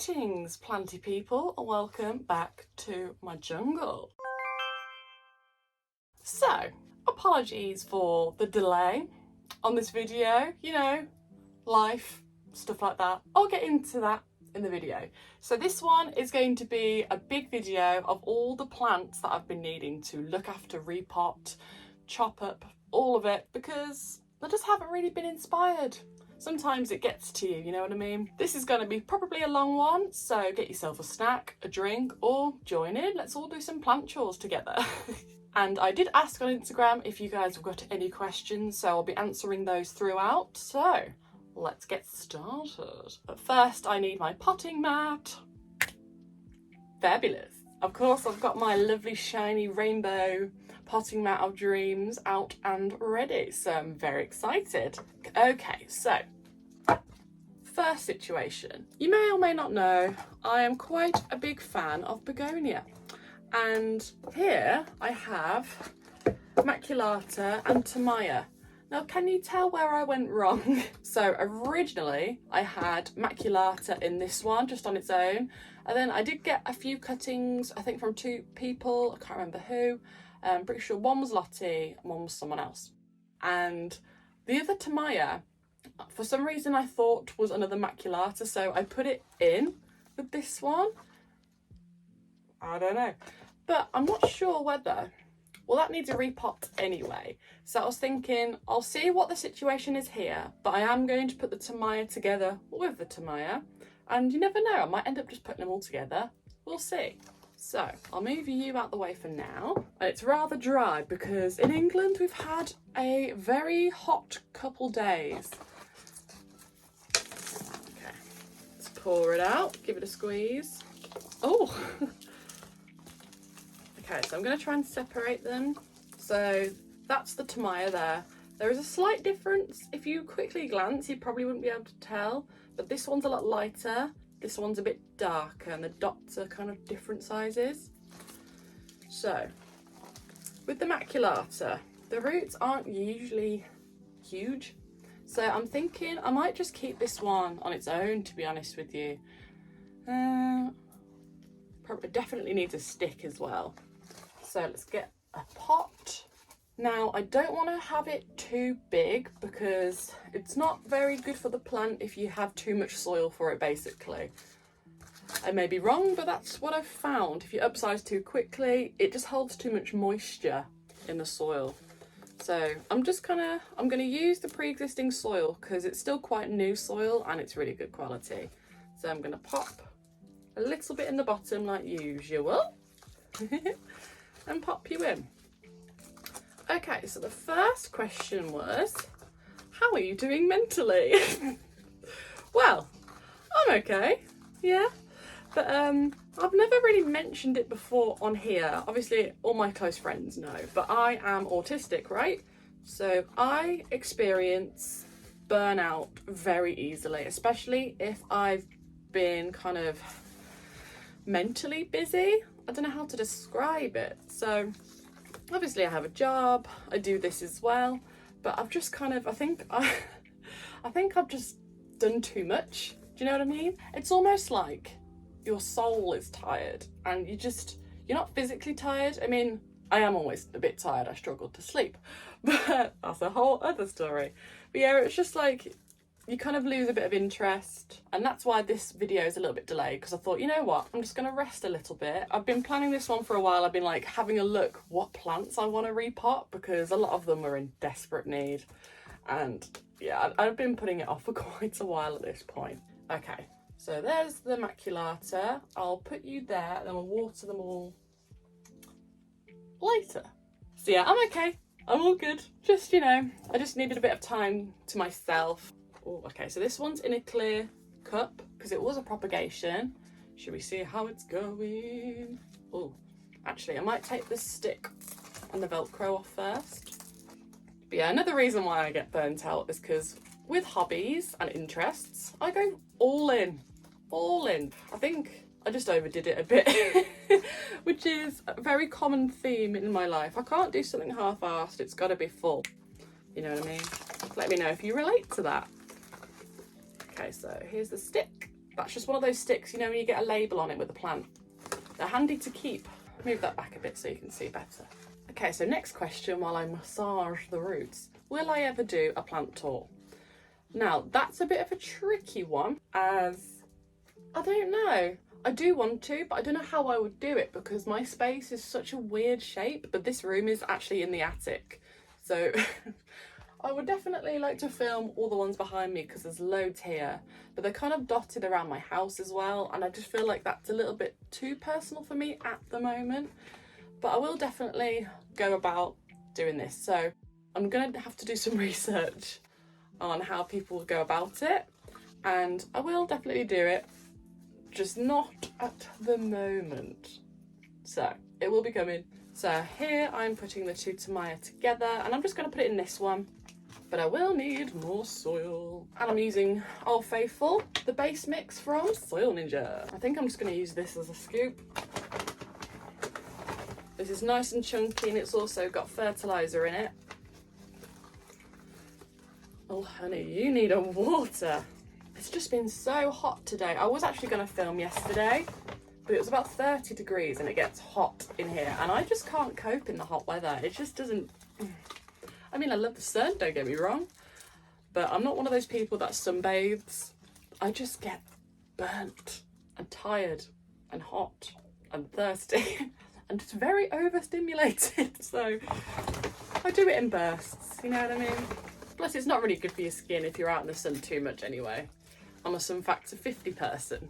Greetings, planty people, and welcome back to my jungle. So, apologies for the delay on this video, you know, life, stuff like that. I'll get into that in the video. So this one is going to be a big video of all the plants that I've been needing to look after, repot, chop up, all of it, because I just haven't really been inspired. Sometimes it gets to you, you know what I mean? This is going to be probably a long one, so get yourself a snack, a drink, or join in. Let's all do some plant chores together. And I did ask on Instagram if you guys have got any questions, so I'll be answering those throughout. So let's get started. But first I need my potting mat. Fabulous. Of course, I've got my lovely shiny rainbow potting mat of dreams out and ready, so I'm very excited. Okay, so first situation. You may or may not know, I am quite a big fan of begonia. And here I have maculata and tamaya. Now, can you tell where I went wrong? So originally I had maculata in this one, just on its own. And then I did get a few cuttings, I think from two people, I can't remember who. I'm pretty sure one was Lottie and one was someone else. And the other tamaya, for some reason I thought was another maculata, so I put it in with this one. I don't know. But I'm not sure whether... Well, that needs a repot anyway. So I was thinking, I'll see what the situation is here, but I am going to put the tamaya together with the tamaya. And you never know, I might end up just putting them all together. We'll see. So I'll move you out the way for now. It's rather dry because in England we've had a very hot couple days. Okay, let's pour it out, give it a squeeze. Oh! Okay, so I'm going to try and separate them. So that's the tamaya there. There is a slight difference. If you quickly glance, you probably wouldn't be able to tell, but this one's a lot lighter. This one's a bit darker and the dots are kind of different sizes. So with the maculata, the roots aren't usually huge. So I'm thinking I might just keep this one on its own, to be honest with you. Probably definitely needs a stick as well. So let's get a pot. Now, I don't want to have it too big because it's not very good for the plant if you have too much soil for it, basically. I may be wrong, but that's what I've found. If you upsize too quickly, it just holds too much moisture in the soil. So I'm going to use the pre-existing soil because it's still quite new soil and it's really good quality. So I'm going to pop a little bit in the bottom like usual and pop you in. Okay, so the first question was, how are you doing mentally? Well, I'm okay, yeah. But I've never really mentioned it before on here. Obviously, all my close friends know, but I am autistic, right? So I experience burnout very easily, especially if I've been kind of mentally busy. I don't know how to describe it. So obviously I have a job, I do this as well, but I've just kind of, I think I've just done too much. Do you know what I mean? It's almost like your soul is tired and you're not physically tired. I mean, I am always a bit tired, I struggle to sleep, but that's a whole other story. But yeah, it's just like, you kind of lose a bit of interest, and that's why this video is a little bit delayed, because I thought, you know what, I'm just going to rest a little bit. I've been planning this one for a while. I've been like having a look what plants I want to repot because a lot of them are in desperate need, and yeah, I've been putting it off for quite a while at this point. Okay, so there's the maculata. I'll put you there and then we'll water them all later. So yeah, I'm okay, I'm all good. Just, you know, I just needed a bit of time to myself. Oh, okay, so this one's in a clear cup because it was a propagation. Should we see how it's going? Oh, actually, I might take the stick and the Velcro off first. But yeah, another reason why I get burnt out is because with hobbies and interests, I go all in. I think I just overdid it a bit, which is a very common theme in my life. I can't do something half-assed, it's got to be full. You know what I mean? Let me know if you relate to that. Okay, so here's the stick. That's just one of those sticks, you know, when you get a label on it with a plant. They're handy to keep. Move that back a bit so you can see better. Okay, so next question while I massage the roots. Will I ever do a plant tour? Now, that's a bit of a tricky one, as I don't know. I do want to, but I don't know how I would do it because my space is such a weird shape, but this room is actually in the attic. So I would definitely like to film all the ones behind me because there's loads here, but they're kind of dotted around my house as well, and I just feel like that's a little bit too personal for me at the moment. But I will definitely go about doing this. So I'm going to have to do some research on how people go about it, and I will definitely do it, just not at the moment. So it will be coming. So here I'm putting the two Tamaya together, and I'm just going to put it in this one, but I will need more soil. And I'm using Old Faithful, the base mix from Soil Ninja. I think I'm just going to use this as a scoop. This is nice and chunky, and it's also got fertiliser in it. Oh honey, you need a water. It's just been so hot today. I was actually going to film yesterday, but it was about 30 degrees and it gets hot in here, and I just can't cope in the hot weather. It just doesn't, I mean, I love the sun, don't get me wrong, but I'm not one of those people that sunbathes. I just get burnt and tired and hot and thirsty and just very overstimulated. So I do it in bursts, you know what I mean? Plus, it's not really good for your skin if you're out in the sun too much anyway. I'm a sun factor 50 person.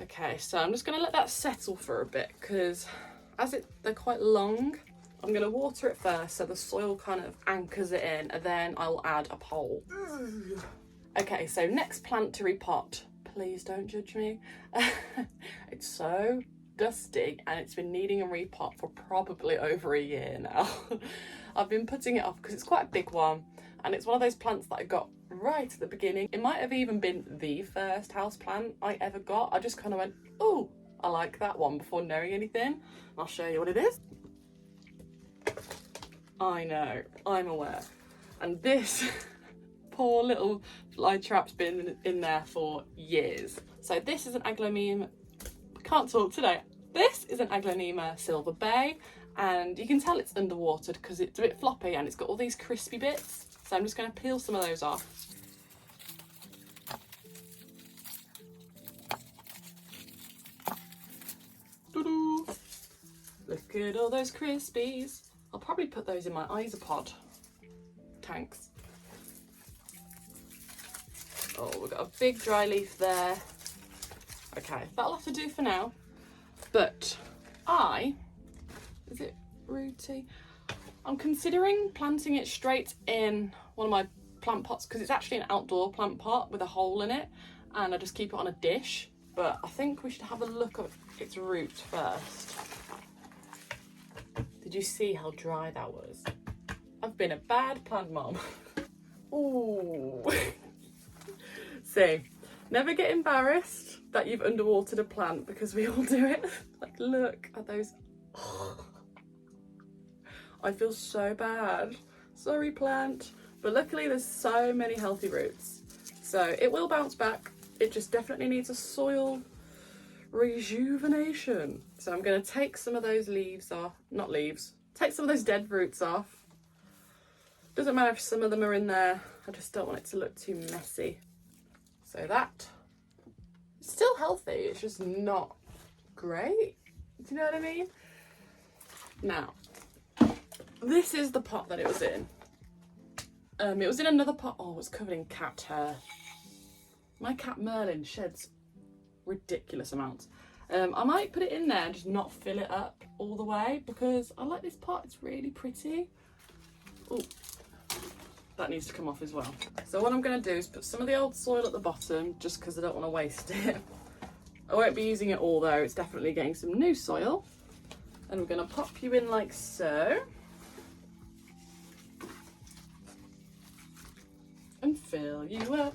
Okay, so I'm just going to let that settle for a bit because they're quite long. I'm going to water it first so the soil kind of anchors it in, and then I'll add a pole. Okay, so next plant to repot. Please don't judge me. It's so dusty and it's been needing a repot for probably over a year now. I've been putting it off because it's quite a big one, and it's one of those plants that I got right at the beginning. It might have even been the first house plant I ever got. I just kind of went, oh, I like that one before knowing anything. I'll show you what it is. I know, I'm aware. And this poor little fly trap's been in there for years. So this is an Aglaonema, can't talk today. This is an Aglaonema Silver Bay, and you can tell it's underwatered because it's a bit floppy and it's got all these crispy bits. So I'm just going to peel some of those off. Doo-doo. Look at all those crispies. I'll probably put those in my isopod tanks. Oh, we've got a big dry leaf there. Okay, that'll have to do for now. But is it rooty? I'm considering planting it straight in one of my plant pots because it's actually an outdoor plant pot with a hole in it, and I just keep it on a dish. But I think we should have a look at its root first. Did you see how dry that was? I've been a bad plant mom. Ooh. See, never get embarrassed that you've underwatered a plant because we all do it. Like, look at those. I feel so bad. Sorry, plant. But luckily there's so many healthy roots. So it will bounce back. It just definitely needs a soil rejuvenation. So I'm going to take some of those leaves off. Not leaves. Take some of those dead roots off. Doesn't matter if some of them are in there. I just don't want it to look too messy. So that. It's still healthy. It's just not great. Do you know what I mean? Now, this is the pot that it was in. It was in another pot. Oh, it's covered in cat hair. My cat Merlin sheds ridiculous amounts. I might put it in there and just not fill it up all the way because I like this pot. It's really pretty. Oh, that needs to come off as well. So what I'm going to do is put some of the old soil at the bottom just because I don't want to waste it. I won't be using it all though. It's definitely getting some new soil. And we're going to pop you in like so. And fill you up.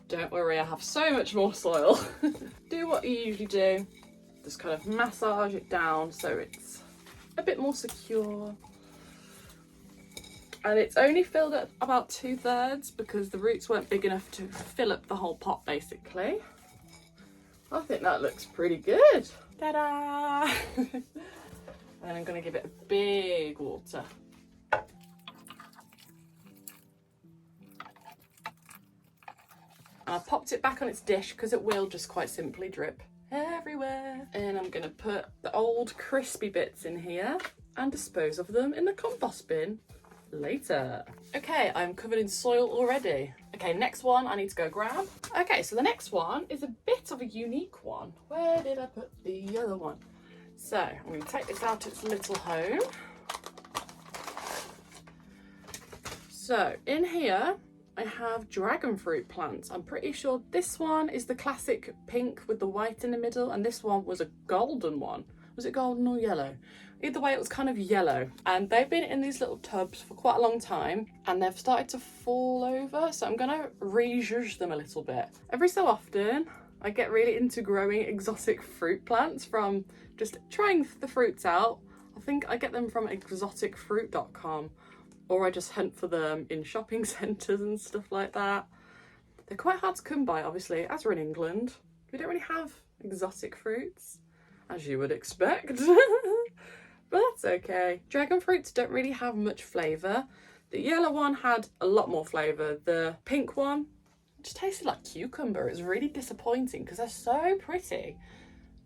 Don't worry, I have so much more soil. Do what you usually do. Just kind of massage it down so it's a bit more secure. And it's only filled at about 2/3 because the roots weren't big enough to fill up the whole pot basically. I think that looks pretty good. Ta-da! And I'm going to give it a big water. And I've popped it back on its dish because it will just quite simply drip everywhere. And I'm going to put the old crispy bits in here and dispose of them in the compost bin later. Okay, I'm covered in soil already. Okay, next one I need to go grab. Okay, so the next one is a bit of a unique one. Where did I put the other one? So I'm going to take this out to its little home. So in here I have dragon fruit plants. I'm pretty sure this one is the classic pink with the white in the middle, and this one was a golden one. Was it golden or yellow? Either way, it was kind of yellow. And they've been in these little tubs for quite a long time and they've started to fall over. So I'm gonna re-zhuzh them a little bit. Every so often, I get really into growing exotic fruit plants from just trying the fruits out. I think I get them from exoticfruit.com, or I just hunt for them in shopping centres and stuff like that. They're quite hard to come by, obviously, as we're in England. We don't really have exotic fruits, as you would expect. But that's okay. Dragon fruits don't really have much flavour. The yellow one had a lot more flavour. The pink one just tasted like cucumber. It was really disappointing because they're so pretty.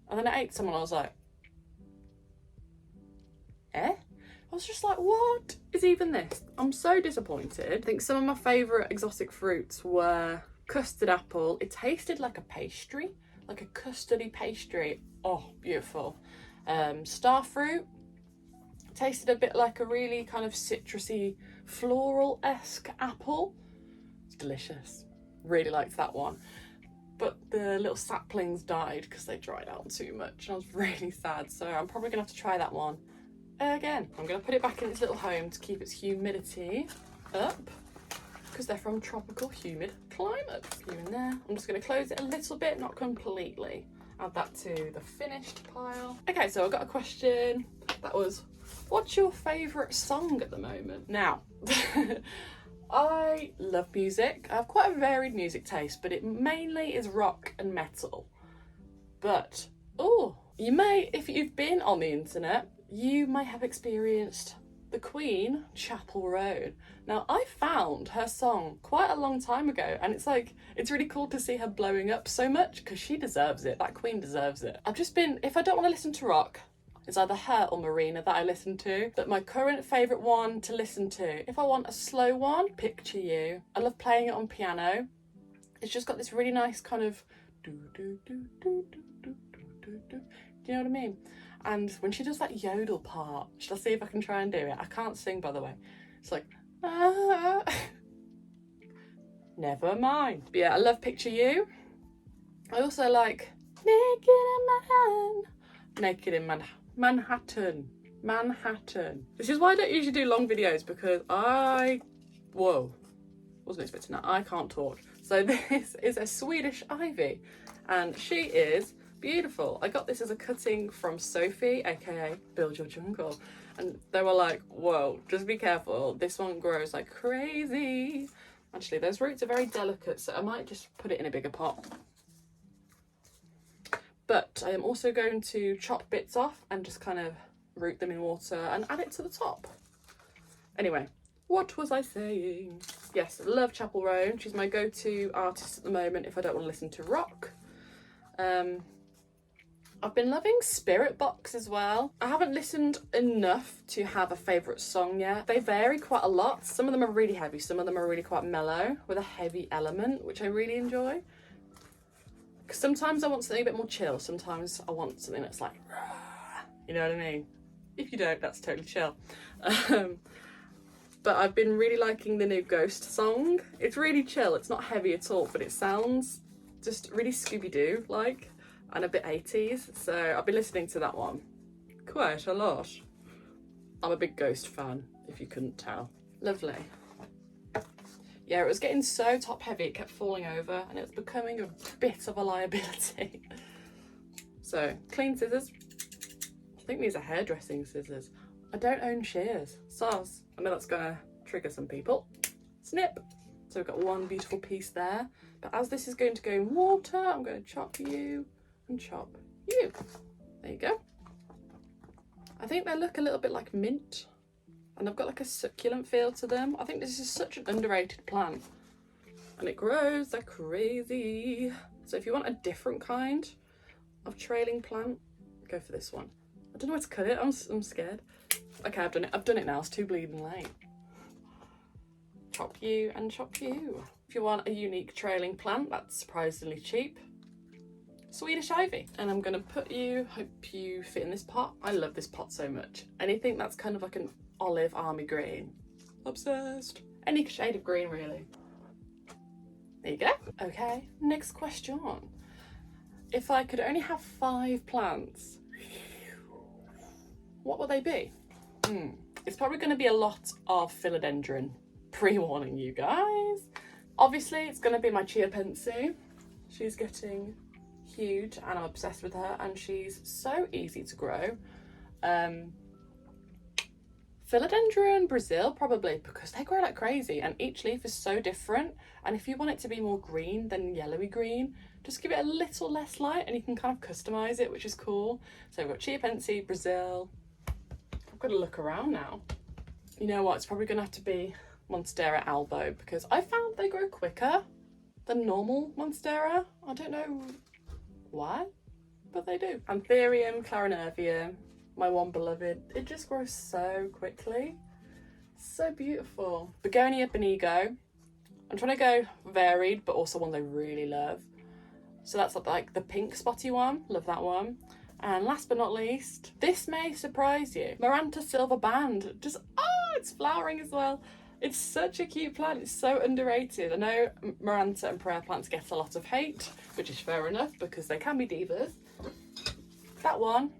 And then I ate some and I was like, eh? I was just like, what is even this? I'm so disappointed. I think some of my favourite exotic fruits were custard apple. It tasted like a pastry, like a custardy pastry. Oh, beautiful. Star fruit. Tasted a bit like a really kind of citrusy, floral-esque apple. It's delicious. Really liked that one. But the little saplings died because they dried out too much and I was really sad. So I'm probably going to have to try that one again. I'm going to put it back in its little home to keep its humidity up because they're from tropical humid climates. Here and there. I'm just going to close it a little bit, not completely. Add that to the finished pile. Okay, so I've got a question. That was, what's your favourite song at the moment? Now, I love music. I have quite a varied music taste, but it mainly is rock and metal. But, oh, you may, if you've been on the internet, you may have experienced the Queen, Chapel Road. Now, I found her song quite a long time ago, and it's like, it's really cool to see her blowing up so much because she deserves it. That Queen deserves it. I've just been, if I don't want to listen to rock, it's either her or Marina that I listen to. But my current favourite one to listen to, if I want a slow one, Picture You. I love playing it on piano. It's just got this really nice kind of do do do do do do do do. Do you know what I mean? And when she does that yodel part, shall I see if I can try and do it? I can't sing, by the way. It's like, ah. Never mind. But yeah, I love Picture You. I also like Naked in Manhattan. This is why I don't usually do long videos because wasn't expecting that. I can't talk. So this is a Swedish Ivy and she is beautiful. I got this as a cutting from Sophie, aka Build Your Jungle, and they were like, whoa, just be careful, this one grows like crazy. Actually, those roots are very delicate, so I might just put it in a bigger pot. But I am also going to chop bits off and just kind of root them in water and add it to the top. Anyway, what was I saying? Yes, I love Chapel Roan. She's my go-to artist at the moment if I don't want to listen to rock. I've been loving Spirit Box as well. I haven't listened enough to have a favourite song yet. They vary quite a lot. Some of them are really heavy, some of them are really quite mellow with a heavy element, which I really enjoy. Because sometimes I want something a bit more chill, sometimes I want something that's like, you know what I mean? If you don't, that's totally chill. But I've been really liking the new Ghost song. It's really chill, it's not heavy at all, but it sounds just really Scooby-Doo like. And a bit 80s, so I've been listening to that one quite a lot. I'm a big Ghost fan, if you couldn't tell. Lovely. Yeah, it was getting so top heavy, it kept falling over, and it was becoming a bit of a liability. So, clean scissors. I think these are hairdressing scissors. I don't own shears. Soz. I know that's gonna trigger some people. Snip. So we've got one beautiful piece there. But as this is going to go in water, I'm going to chop you and chop you. There you go. I think they look a little bit like mint, and they've got like a succulent feel to them. I think this is such an underrated plant, and it grows like crazy. So if you want a different kind of trailing plant, go for this one. I don't know where to cut it. I'm scared. Okay, I've done it. I've done it now. It's too bleeding late. Chop you and chop you. If you want a unique trailing plant that's surprisingly cheap, Swedish Ivy. And I'm gonna put you, hope you fit in this pot. I love this pot so much. Anything that's kind of like an olive army green. Obsessed. Any shade of green really. There you go. Okay, next question. If I could only have 5 plants, what would they be? It's probably gonna be a lot of philodendron. Pre-warning you guys. Obviously it's gonna be my chia pensy. She's getting huge and I'm obsessed with her, and she's so easy to grow. Philodendron Brazil probably, because they grow like crazy and each leaf is so different, and if you want it to be more green than yellowy green, just give it a little less light and you can kind of customize it, which is cool. So we've got chia pensy, Brazil. I've got to look around now. You know what, it's probably gonna have to be Monstera albo, because I found they grow quicker than normal Monstera. I don't know why, but they do. Anthurium, Clarinervium, my one beloved. It just grows so quickly. So beautiful. Begonia Benigo. I'm trying to go varied, but also ones I really love. So that's like the pink spotty one. Love that one. And last but not least, this may surprise you. Maranta Silver Band. Just, oh, it's flowering as well. It's such a cute plant. It's so underrated. I know Maranta and prayer plants get a lot of hate, which is fair enough because they can be divas. That one,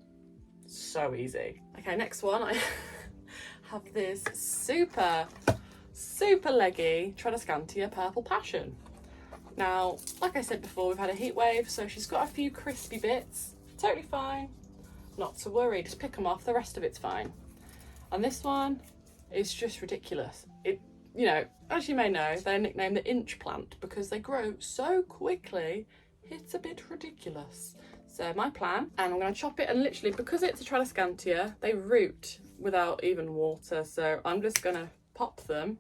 so easy. Okay, next one. I have this super leggy Tradescantia Purple Passion. Now, like I said before, we've had a heat wave, so she's got a few crispy bits. Totally fine. Not to worry. Just pick them off. The rest of it's fine. And this one is just ridiculous. It, you know, as you may know, they're nicknamed the inch plant because they grow so quickly, it's a bit ridiculous. So my plan, and I'm going to chop it, and literally because it's a Tradescantia, they root without even water, so I'm just going to pop them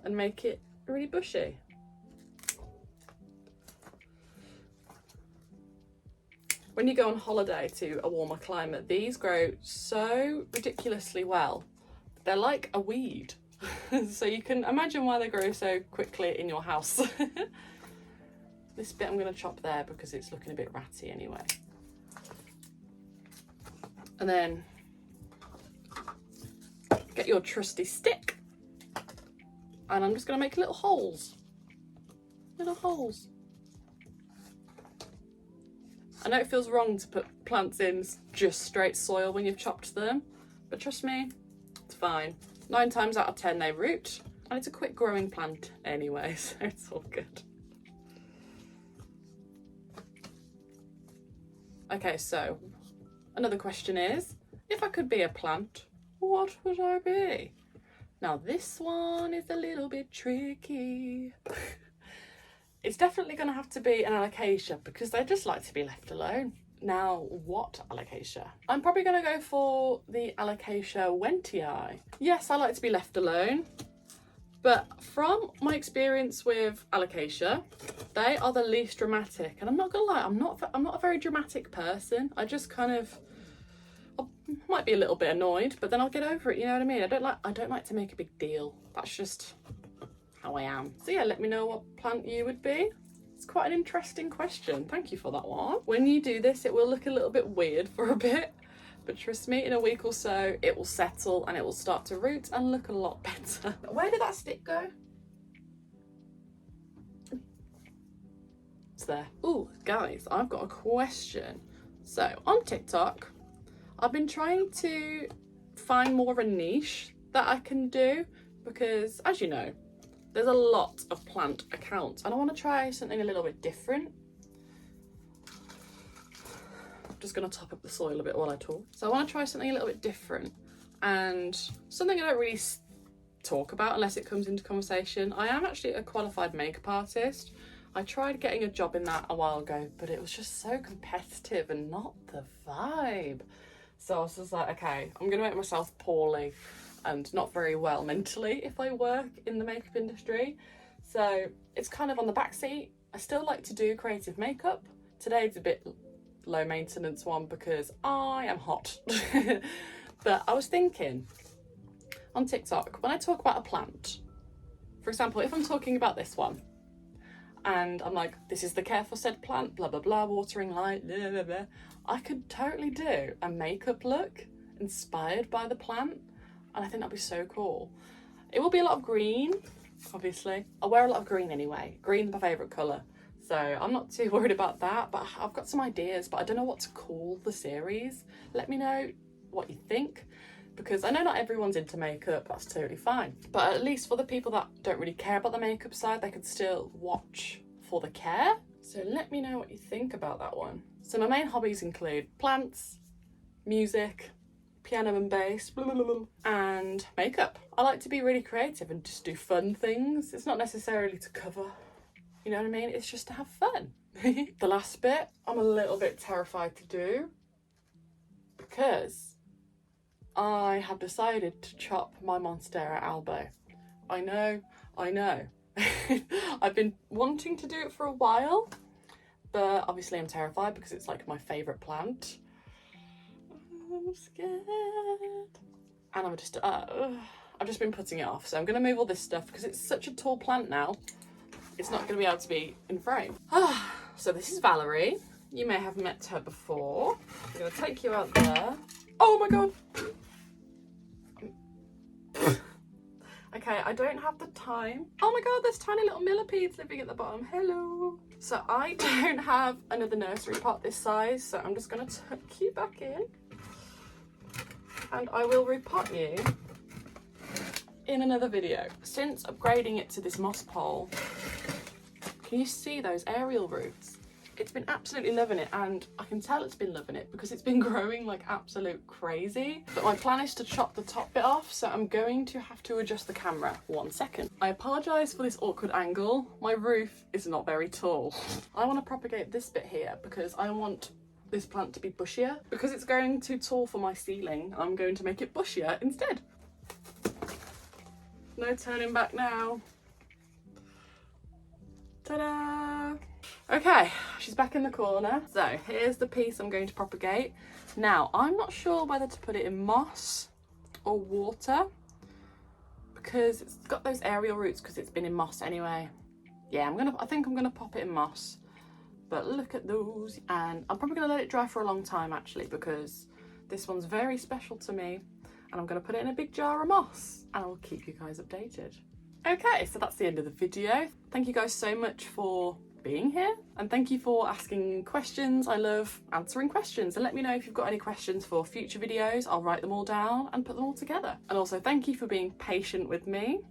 and make it really bushy. When you go on holiday to a warmer climate, these grow so ridiculously well. They're like a weed. So you can imagine why they grow so quickly in your house. This bit I'm going to chop there because it's looking a bit ratty anyway. And then get your trusty stick. And I'm just going to make little holes. Little holes. I know it feels wrong to put plants in just straight soil when you've chopped them, but trust me, it's fine. 9 times out of 10 they root, and it's a quick growing plant anyway, so it's all good. Okay, so another question is, if I could be a plant, what would I be? Now this one is a little bit tricky. It's definitely going to have to be an alocasia because they just like to be left alone. Now, what alocasia? I'm probably going to go for the alocasia wentii. Yes, I like to be left alone, but from my experience with alocasia, they are the least dramatic. And I'm not going to lie, I'm not a very dramatic person. I just kind of, I might be a little bit annoyed, but then I'll get over it. You know what I mean? I don't like to make a big deal. That's just how I am. So yeah, let me know what plant you would be. It's quite an interesting question. Thank you for that one. When you do this, it will look a little bit weird for a bit, but trust me, in a week or so, it will settle and it will start to root and look a lot better. Where did that stick go? It's there. Ooh, guys, I've got a question. So on TikTok, I've been trying to find more of a niche that I can do because, as you know, there's a lot of plant accounts and I want to try something a little bit different. I'm just going to top up the soil a bit while I talk. So I want to try something a little bit different and something I don't really talk about unless it comes into conversation. I am actually a qualified makeup artist. I tried getting a job in that a while ago, but it was just so competitive and not the vibe. So I was just like, okay, I'm gonna make myself poorly and not very well mentally if I work in the makeup industry. So it's kind of on the back seat. I still like to do creative makeup. Today's a bit low maintenance one because I am hot. But I was thinking on TikTok, when I talk about a plant, for example, if I'm talking about this one, and I'm like, this is the care for said plant, blah, blah, blah, watering light, blah, blah, blah. I could totally do a makeup look inspired by the plant. And I think that'd be so cool. It will be a lot of green, obviously. I wear a lot of green anyway. Green's my favourite colour. So I'm not too worried about that, but I've got some ideas, but I don't know what to call the series. Let me know what you think, because I know not everyone's into makeup, that's totally fine. But at least for the people that don't really care about the makeup side, they could still watch for the care. So let me know what you think about that one. So my main hobbies include plants, music, piano and bass, blah, blah, blah, and makeup. I like to be really creative and just do fun things. It's not necessarily to cover, you know what I mean? It's just to have fun. The last bit, I'm a little bit terrified to do because I have decided to chop my Monstera albo. I know. I've been wanting to do it for a while, but obviously I'm terrified because it's like my favourite plant. I'm scared. And I've just been putting it off. So I'm going to move all this stuff because it's such a tall plant now. It's not going to be able to be in frame. So this is Valerie. You may have met her before. I'm going to take you out there. Oh my God. Okay, I don't have the time. Oh my God, there's tiny little millipedes living at the bottom. Hello. So I don't have another nursery pot this size, so I'm just gonna tuck you back in. And I will repot you in another video. Since upgrading it to this moss pole, can you see those aerial roots? It's been absolutely loving it, and I can tell it's been loving it because it's been growing like absolute crazy. But my plan is to chop the top bit off, so I'm going to have to adjust the camera 1 second. I apologise for this awkward angle. My roof is not very tall. I want to propagate this bit here because I want this plant to be bushier. Because it's going too tall for my ceiling, I'm going to make it bushier instead. No turning back now. Ta-da! Okay, she's back in the corner. So here's the piece I'm going to propagate. Now, I'm not sure whether to put it in moss or water because it's got those aerial roots because it's been in moss anyway. Yeah, I think I'm gonna pop it in moss. But look at those, and I'm probably gonna let it dry for a long time actually because this one's very special to me, and I'm gonna put it in a big jar of moss and I'll keep you guys updated. Okay, so that's the end of the video. Thank you guys so much for being here, and thank you for asking questions. I love answering questions, and let me know if you've got any questions for future videos. I'll write them all down and put them all together. And also thank you for being patient with me.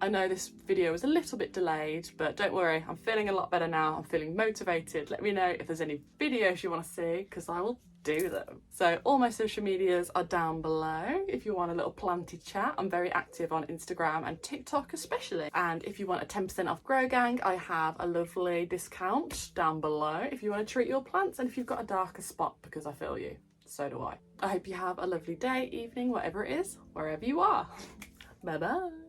I know this video was a little bit delayed, but don't worry, I'm feeling a lot better now. I'm feeling motivated. Let me know if there's any videos you want to see because I will do them. So all my social medias are down below if you want a little planty chat. I'm very active on Instagram and TikTok especially. And if you want a 10% off Grow Gang, I have a lovely discount down below if you want to treat your plants and if you've got a darker spot, because I feel you. So do I. I hope you have a lovely day, evening, whatever it is, wherever you are. Bye bye.